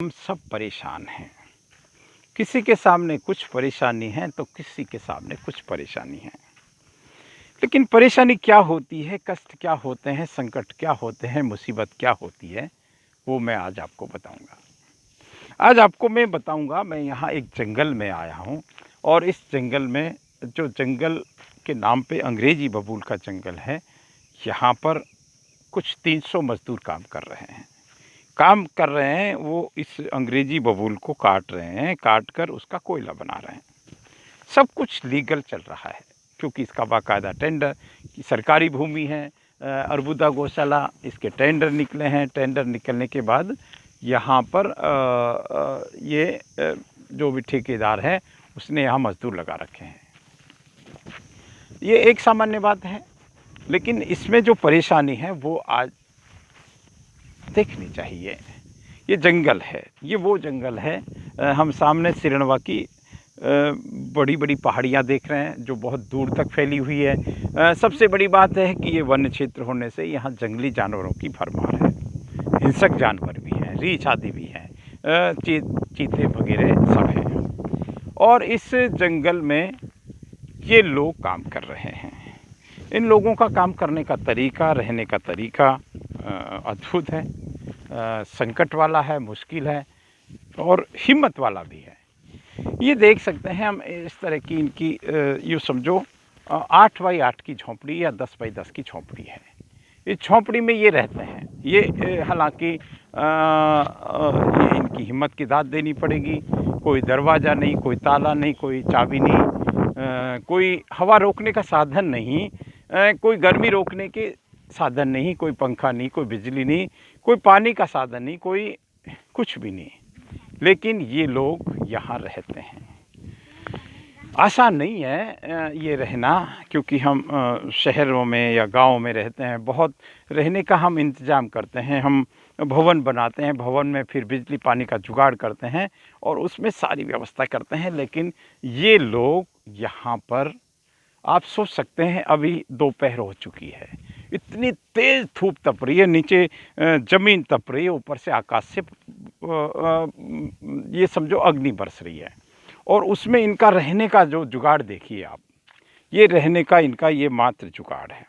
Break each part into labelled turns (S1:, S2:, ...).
S1: हम सब परेशान हैं। किसी के सामने कुछ परेशानी है तो किसी के सामने कुछ परेशानी है। लेकिन परेशानी क्या होती है, कष्ट क्या होते हैं, संकट क्या होते हैं, मुसीबत क्या होती है, वो मैं आज आपको बताऊँगा। आज आपको मैं बताऊँगा, मैं यहाँ एक जंगल में आया हूँ और इस जंगल में जो जंगल के नाम पे अंग्रेज़ी बबूल का जंगल है, यहाँ पर कुछ 300 मज़दूर काम कर रहे हैं। वो इस अंग्रेज़ी बबूल को काट रहे हैं, काट कर उसका कोयला बना रहे हैं। सब कुछ लीगल चल रहा है क्योंकि इसका बाकायदा टेंडर की सरकारी भूमि है। अरबुदा गौशाला इसके टेंडर निकले हैं। टेंडर निकलने के बाद यहाँ पर जो भी ठेकेदार है उसने यहाँ मज़दूर लगा रखे हैं। ये एक सामान्य बात है, लेकिन इसमें जो परेशानी है वो आज देखनी चाहिए। ये जंगल है, ये वो जंगल है। हम सामने सिरनवा की बड़ी-बड़ी पहाड़ियाँ देख रहे हैं जो बहुत दूर तक फैली हुई है। सबसे बड़ी बात है कि ये वन्य क्षेत्र होने से यहाँ जंगली जानवरों की भरमार है। हिंसक जानवर भी हैं, रीछ आदि भी हैं, चीते वगैरह सब हैं। और इस जंगल में ये लोग काम कर रहे हैं। इन लोगों का काम करने का तरीका, रहने का तरीका अद्भुत है, संकट वाला है, मुश्किल है और हिम्मत वाला भी है। ये देख सकते हैं हम इस तरह की इनकी यूँ समझो 8 बाई 8 की झोंपड़ी या 10 बाई 10 की झोंपड़ी है। इस झोंपड़ी में ये रहते हैं। ये हालांकि ये इनकी हिम्मत की दाद देनी पड़ेगी। कोई दरवाज़ा नहीं, कोई ताला नहीं, कोई चाबी नहीं, कोई हवा रोकने का साधन नहीं, कोई गर्मी रोकने के साधन नहीं, कोई पंखा नहीं, कोई बिजली नहीं, कोई पानी का साधन नहीं, कोई कुछ भी नहीं। लेकिन ये लोग यहाँ रहते हैं। आसान नहीं है ये रहना, क्योंकि हम शहरों में या गाँव में रहते हैं। बहुत रहने का हम इंतज़ाम करते हैं, हम भवन बनाते हैं, भवन में फिर बिजली पानी का जुगाड़ करते हैं और उसमें सारी व्यवस्था करते हैं। लेकिन ये लोग यहाँ पर, आप सोच सकते हैं, अभी दोपहर हो चुकी है, इतनी तेज़ धूप तप रही है, नीचे ज़मीन तप रही है, ऊपर से आकाश से ये समझो अग्नि बरस रही है। और उसमें इनका रहने का जो जुगाड़ देखिए आप, ये रहने का इनका ये मात्र जुगाड़ है।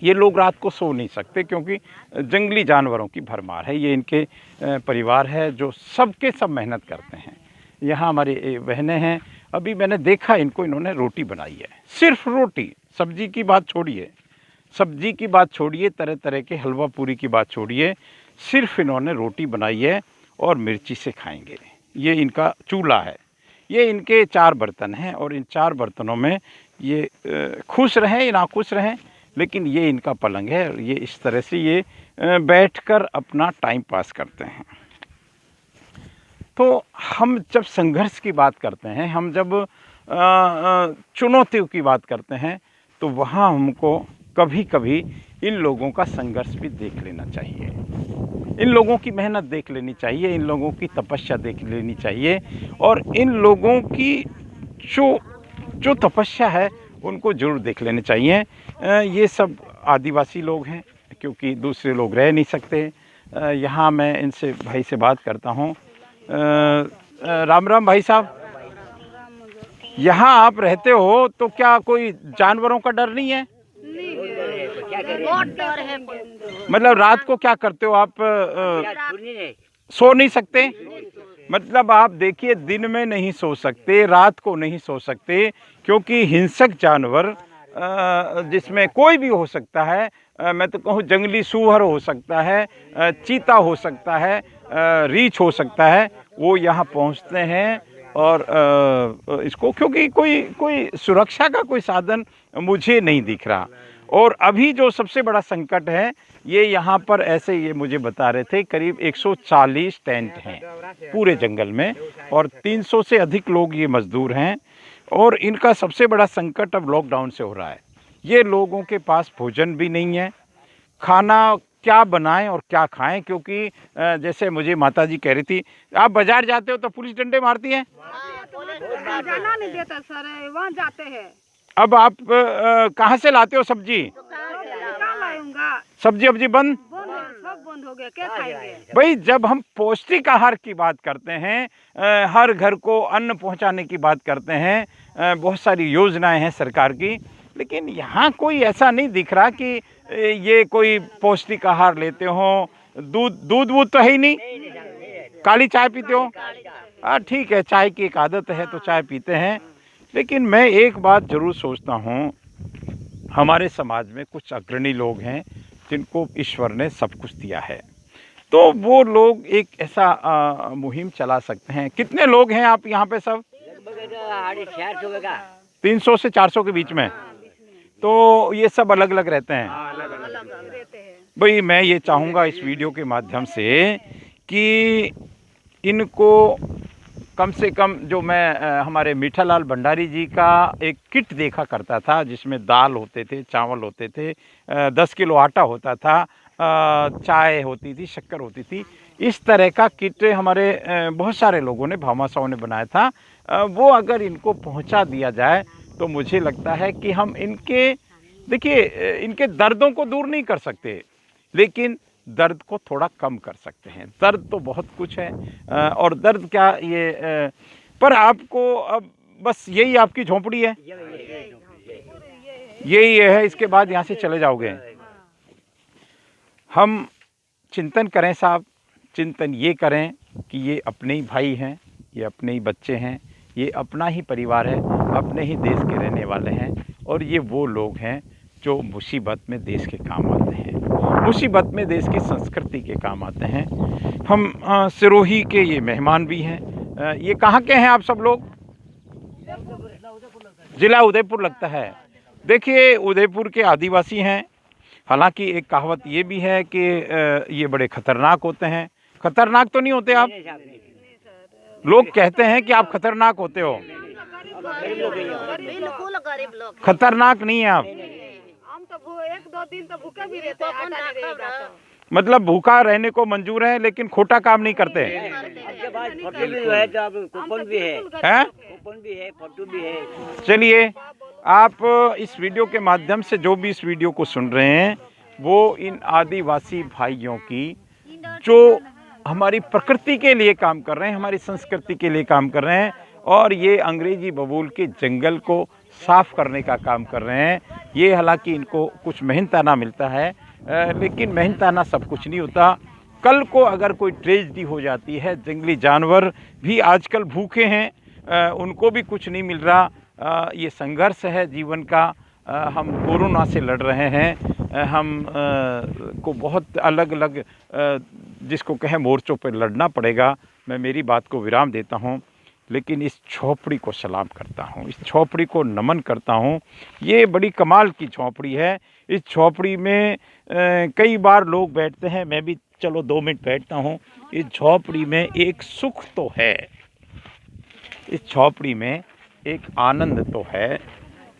S1: ये लोग रात को सो नहीं सकते क्योंकि जंगली जानवरों की भरमार है। ये इनके परिवार है जो सबके सब मेहनत करते हैं। यहाँ हमारी बहनें हैं, अभी मैंने देखा इनको, इन्होंने रोटी बनाई है, सिर्फ रोटी। सब्जी की बात छोड़िए, तरह तरह के हलवा पूरी की बात छोड़िए, सिर्फ इन्होंने रोटी बनाई है और मिर्ची से खाएंगे। ये इनका चूल्हा है। ये इनके 4 बर्तन हैं और इन 4 बर्तनों में ये खुश रहें या ना खुश रहें, लेकिन ये इनका पलंग है और ये इस तरह से ये बैठकर अपना टाइम पास करते हैं। तो हम जब संघर्ष की बात करते हैं, हम जब चुनौतियों की बात करते हैं, तो वहाँ हमको कभी-कभी इन लोगों का संघर्ष भी देख लेना चाहिए। इन लोगों की मेहनत देख लेनी चाहिए, इन लोगों की तपस्या देख लेनी चाहिए और इन लोगों की जो तपस्या है उनको ज़रूर देख लेने चाहिए। ये सब आदिवासी लोग हैं, क्योंकि दूसरे लोग रह नहीं सकते। यहाँ मैं इनसे भाई से बात करता हूँ। राम राम भाई साहब, यहाँ आप रहते हो तो क्या कोई जानवरों का डर नहीं है?
S2: बहुत डर है।
S1: मतलब रात को क्या करते हो आप? सो नहीं सकते? मतलब आप देखिए, दिन में नहीं सो सकते, रात को नहीं सो सकते, क्योंकि हिंसक जानवर जिसमें कोई भी हो सकता है। मैं तो कहूँ जंगली सूअर हो सकता है, चीता हो सकता है, रीछ हो सकता है, वो यहाँ पहुँचते हैं और इसको, क्योंकि कोई सुरक्षा का कोई साधन मुझे नहीं दिख रहा। और अभी जो सबसे बड़ा संकट है, ये यहाँ पर ऐसे ये मुझे बता रहे थे, करीब 140 टेंट हैं पूरे जंगल में और 300 से अधिक लोग ये मज़दूर हैं। और इनका सबसे बड़ा संकट अब लॉकडाउन से हो रहा है। ये लोगों के पास भोजन भी नहीं है, खाना क्या बनाएं और क्या खाएं, क्योंकि जैसे मुझे माताजी कह रही थी, आप बाज़ार जाते हो तो पुलिस डंडे मारती है।
S2: जाना नहीं देता सर, वहाँ जाते हैं।
S1: अब आप कहाँ से लाते हो सब्जी?
S2: कहाँ लाऊंगा?
S1: सब्जी अब्जी बंद?
S2: सब बंद बंद हो गया, क्या खाएंगे?
S1: भाई जब हम पौष्टिक आहार की बात करते हैं, हर घर को अन्न पहुंचाने की बात करते हैं, बहुत सारी योजनाएं हैं सरकार की, लेकिन यहाँ कोई ऐसा नहीं दिख रहा कि ये कोई पौष्टिक आहार लेते हो। दूध वूध तो है ही नहीं। काली चाय पीते हो? हाँ ठीक है, चाय की एक आदत है तो चाय पीते हैं, लेकिन मैं एक बात ज़रूर सोचता हूँ, हमारे समाज में कुछ अग्रणी लोग हैं जिनको ईश्वर ने सब कुछ दिया है, तो वो लोग एक ऐसा मुहिम चला सकते हैं। कितने लोग हैं आप यहाँ पे सब? 300 से 400 के बीच में। तो ये सब अलग अलग रहते हैं।
S2: रहते हैं।
S1: भाई मैं ये चाहूँगा इस वीडियो के माध्यम से कि इनको कम से कम, जो मैं हमारे मीठालाल भंडारी जी का एक किट देखा करता था जिसमें दाल होते थे, चावल होते थे, 10 किलो आटा होता था, चाय होती थी, शक्कर होती थी, इस तरह का किट हमारे बहुत सारे लोगों ने, भामाशाहों ने बनाया था। वो अगर इनको पहुंचा दिया जाए तो मुझे लगता है कि हम इनके, देखिए इनके दर्दों को दूर नहीं कर सकते, लेकिन दर्द को थोड़ा कम कर सकते हैं। दर्द तो बहुत कुछ है, और दर्द क्या ये, पर आपको अब बस यही आपकी झोंपड़ी है, यही है, इसके बाद यहाँ से चले जाओगे। हम चिंतन करें साहब, चिंतन ये करें कि ये अपने ही भाई हैं, ये अपने ही बच्चे हैं, ये अपना ही परिवार है, अपने ही देश के रहने वाले हैं, और ये वो लोग हैं जो मुसीबत में देश के काम आते हैं, मुसीबत में देश की संस्कृति के काम आते हैं। हम सिरोही के ये मेहमान भी हैं। ये कहाँ के हैं आप सब लोग? जिला उदयपुर लगता है। देखिए उदयपुर के आदिवासी हैं। हालांकि एक कहावत ये भी है कि ये बड़े खतरनाक होते हैं। खतरनाक तो नहीं होते आप? लोग कहते हैं कि आप खतरनाक होते हो।
S2: बिल्कुल गरीब लोग।
S1: खतरनाक नहीं है आप।
S2: हम तो 1-2 दिन तो भूखे भी रहते हैं, आटा नहीं रहेगा तो।
S1: मतलब भूखा रहने को मंजूर है, लेकिन खोटा काम नहीं करते हैं? चलिए, आप इस वीडियो के माध्यम से जो भी इस वीडियो को सुन रहे हैं, वो इन आदिवासी भाइयों की, जो हमारी प्रकृति के लिए काम कर रहे हैं, हमारी संस्कृति के लिए काम कर रहे हैं, और ये अंग्रेजी बबूल के जंगल को साफ करने का काम कर रहे हैं। ये हालांकि इनको कुछ मेहनताना मिलता है, लेकिन मेहनताना सब कुछ नहीं होता। कल को अगर कोई ट्रेजेडी हो जाती है, जंगली जानवर भी आजकल भूखे हैं, उनको भी कुछ नहीं मिल रहा। ये संघर्ष है जीवन का। हम कोरोना से लड़ रहे हैं, हम को बहुत अलग अलग जिसको कहें मोर्चों पर लड़ना पड़ेगा। मैं मेरी बात को विराम देता हूँ, लेकिन इस झोपड़ी को सलाम करता हूँ, इस झोपड़ी को नमन करता हूँ। ये बड़ी कमाल की झोपड़ी है। इस झोपड़ी में कई बार लोग बैठते हैं, मैं भी चलो 2 मिनट बैठता हूँ। इस झोपड़ी में एक सुख तो है, इस झोपड़ी में एक आनंद तो है,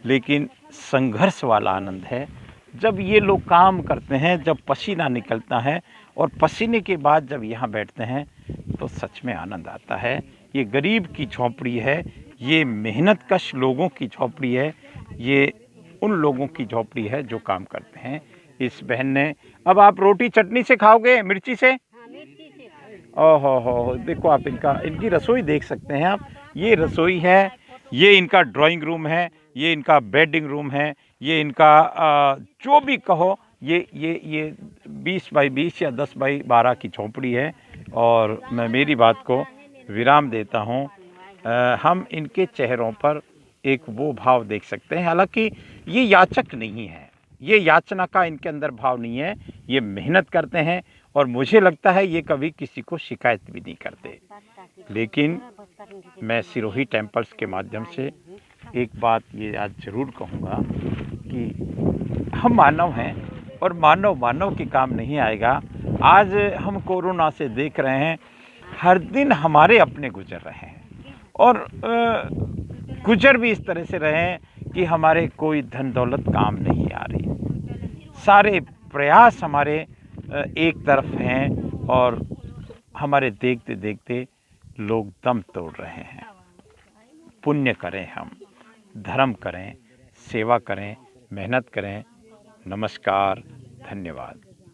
S1: लेकिन संघर्ष वाला आनंद है। जब ये लोग काम करते हैं, जब पसीना निकलता है, और पसीने के बाद जब यहाँ बैठते हैं तो सच में आनंद आता है। ये गरीब की झोंपड़ी है, ये मेहनतकश लोगों की झोंपड़ी है, ये उन लोगों की झोंपड़ी है जो काम करते हैं। इस बहन ने, अब आप रोटी चटनी से खाओगे, मिर्ची से? ओहो हो, देखो आप इनकी रसोई देख सकते हैं आप। ये रसोई है, ये इनका ड्राइंग रूम है, ये इनका बेडिंग रूम है, ये इनका जो भी कहो, ये 20 बाई 20 या 10 बाई 12 की झोंपड़ी है। और मैं मेरी बात को विराम देता हूँ। हम इनके चेहरों पर एक वो भाव देख सकते हैं, हालांकि ये याचक नहीं है, ये याचना का इनके अंदर भाव नहीं है, ये मेहनत करते हैं, और मुझे लगता है ये कभी किसी को शिकायत भी नहीं करते। लेकिन मैं सिरोही टेम्पल्स के माध्यम से एक बात ये आज ज़रूर कहूँगा कि हम मानव हैं, और मानव के काम नहीं आएगा। आज हम कोरोना से देख रहे हैं, हर दिन हमारे अपने गुजर रहे हैं, और गुजर भी इस तरह से रहे हैं कि हमारे कोई धन दौलत काम नहीं आ रही। सारे प्रयास हमारे एक तरफ हैं, और हमारे देखते देखते लोग दम तोड़ रहे हैं। पुण्य करें, हम धर्म करें, सेवा करें, मेहनत करें। नमस्कार, धन्यवाद।